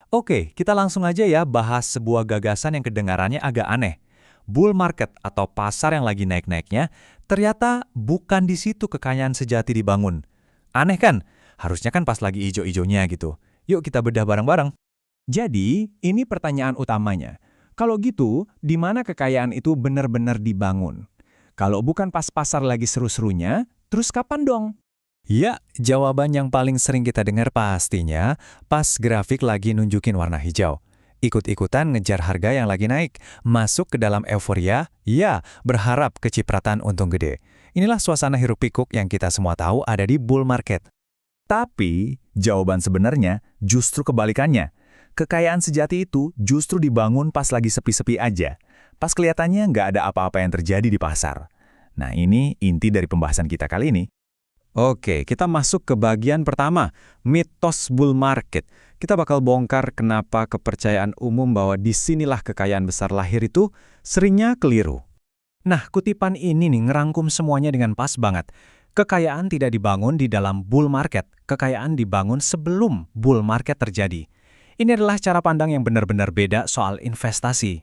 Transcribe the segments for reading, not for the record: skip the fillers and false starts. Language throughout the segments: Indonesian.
Oke, kita langsung aja ya bahas sebuah gagasan yang kedengarannya agak aneh. Bull market atau pasar yang lagi naik-naiknya, ternyata bukan di situ kekayaan sejati dibangun. Aneh kan? Harusnya kan pas lagi ijo-ijonya gitu. Yuk kita bedah bareng-bareng. Jadi, ini pertanyaan utamanya. Kalau gitu, di mana kekayaan itu benar-benar dibangun? Kalau bukan pas pasar lagi seru-serunya, terus kapan dong? Ya, jawaban yang paling sering kita dengar pastinya pas grafik lagi nunjukin warna hijau. Ikut-ikutan ngejar harga yang lagi naik, masuk ke dalam euforia, ya, berharap kecipratan untung gede. Inilah suasana hiruk-pikuk yang kita semua tahu ada di bull market. Tapi, jawaban sebenarnya justru kebalikannya. Kekayaan sejati itu justru dibangun pas lagi sepi-sepi aja. Pas kelihatannya nggak ada apa-apa yang terjadi di pasar. Nah, ini inti dari pembahasan kita kali ini. Oke, kita masuk ke bagian pertama, mitos bull market. Kita bakal bongkar kenapa kepercayaan umum bahwa disinilah kekayaan besar lahir itu seringnya keliru. Nah, kutipan ini nih ngerangkum semuanya dengan pas banget. Kekayaan tidak dibangun di dalam bull market, kekayaan dibangun sebelum bull market terjadi. Ini adalah cara pandang yang benar-benar beda soal investasi.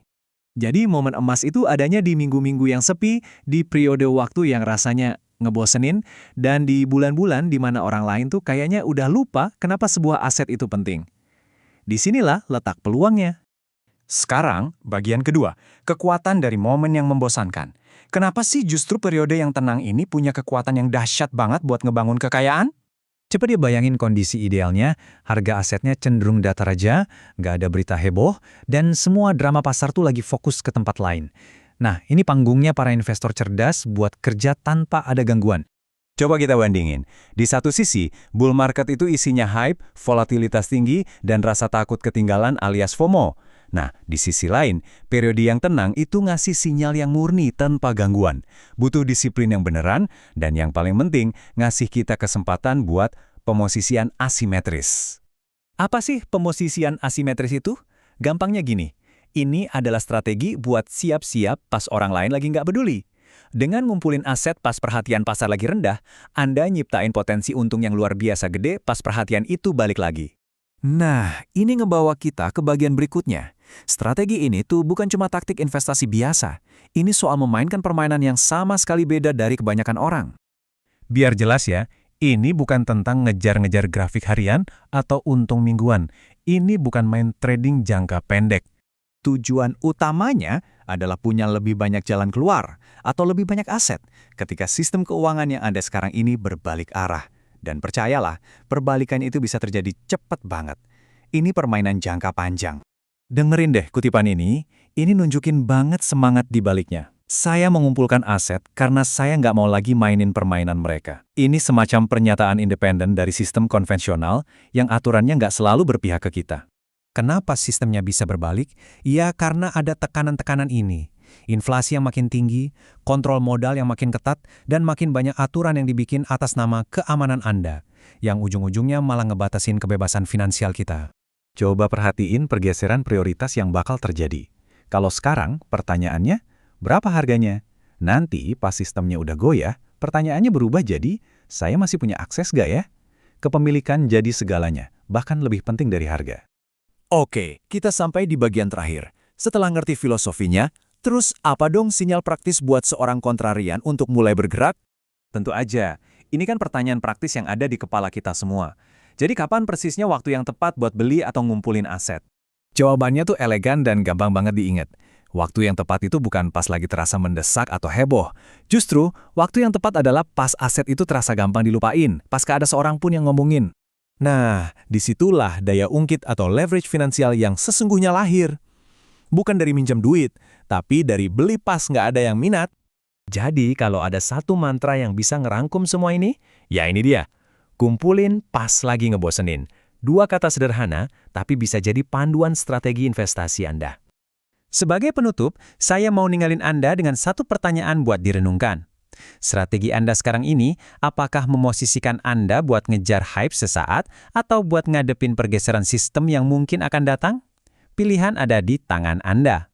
Jadi momen emas itu adanya di minggu-minggu yang sepi, di periode waktu yang rasanya ngebosenin, dan di bulan-bulan di mana orang lain tuh kayaknya udah lupa kenapa sebuah aset itu penting. Disinilah letak peluangnya. Sekarang, bagian kedua, kekuatan dari momen yang membosankan. Kenapa sih justru periode yang tenang ini punya kekuatan yang dahsyat banget buat ngebangun kekayaan? Coba dia bayangin kondisi idealnya, harga asetnya cenderung datar aja, nggak ada berita heboh, dan semua drama pasar tuh lagi fokus ke tempat lain. Nah, ini panggungnya para investor cerdas buat kerja tanpa ada gangguan. Coba kita bandingin. Di satu sisi, bull market itu isinya hype, volatilitas tinggi, dan rasa takut ketinggalan alias FOMO. Nah, di sisi lain, periode yang tenang itu ngasih sinyal yang murni tanpa gangguan. Butuh disiplin yang beneran, dan yang paling penting, ngasih kita kesempatan buat pemosisian asimetris. Apa sih pemosisian asimetris itu? Gampangnya gini, ini adalah strategi buat siap-siap pas orang lain lagi nggak peduli. Dengan ngumpulin aset pas perhatian pasar lagi rendah, Anda nyiptain potensi untung yang luar biasa gede pas perhatian itu balik lagi. Nah, ini ngebawa kita ke bagian berikutnya. Strategi ini tuh bukan cuma taktik investasi biasa. Ini soal memainkan permainan yang sama sekali beda dari kebanyakan orang. Biar jelas ya, ini bukan tentang ngejar-ngejar grafik harian atau untung mingguan. Ini bukan main trading jangka pendek. Tujuan utamanya adalah punya lebih banyak jalan keluar atau lebih banyak aset ketika sistem keuangan yang ada sekarang ini berbalik arah. Dan percayalah, perbalikan itu bisa terjadi cepat banget. Ini permainan jangka panjang. Dengerin deh kutipan ini nunjukin banget semangat di baliknya. Saya mengumpulkan aset karena saya nggak mau lagi mainin permainan mereka. Ini semacam pernyataan independen dari sistem konvensional yang aturannya nggak selalu berpihak ke kita. Kenapa sistemnya bisa berbalik? Ya karena ada tekanan-tekanan ini. Inflasi yang makin tinggi, kontrol modal yang makin ketat, dan makin banyak aturan yang dibikin atas nama keamanan Anda, yang ujung-ujungnya malah ngebatasin kebebasan finansial kita. Coba perhatiin pergeseran prioritas yang bakal terjadi. Kalau sekarang, pertanyaannya, berapa harganya? Nanti pas sistemnya udah goyah, pertanyaannya berubah jadi, saya masih punya akses gak ya? Kepemilikan jadi segalanya, bahkan lebih penting dari harga. Oke, kita sampai di bagian terakhir. Setelah ngerti filosofinya, terus apa dong sinyal praktis buat seorang kontrarian untuk mulai bergerak? Tentu aja, ini kan pertanyaan praktis yang ada di kepala kita semua. Jadi kapan persisnya waktu yang tepat buat beli atau ngumpulin aset? Jawabannya tuh elegan dan gampang banget diingat. Waktu yang tepat itu bukan pas lagi terasa mendesak atau heboh. Justru, waktu yang tepat adalah pas aset itu terasa gampang dilupain, pas gak ada seorang pun yang ngomongin. Nah, disitulah daya ungkit atau leverage finansial yang sesungguhnya lahir. Bukan dari minjem duit, tapi dari beli pas nggak ada yang minat. Jadi kalau ada satu mantra yang bisa ngerangkum semua ini, ya ini dia. Kumpulin pas lagi ngebosenin. Dua kata sederhana, tapi bisa jadi panduan strategi investasi Anda. Sebagai penutup, saya mau ninggalin Anda dengan satu pertanyaan buat direnungkan. Strategi Anda sekarang ini, apakah memosisikan Anda buat ngejar hype sesaat atau buat ngadepin pergeseran sistem yang mungkin akan datang? Pilihan ada di tangan Anda.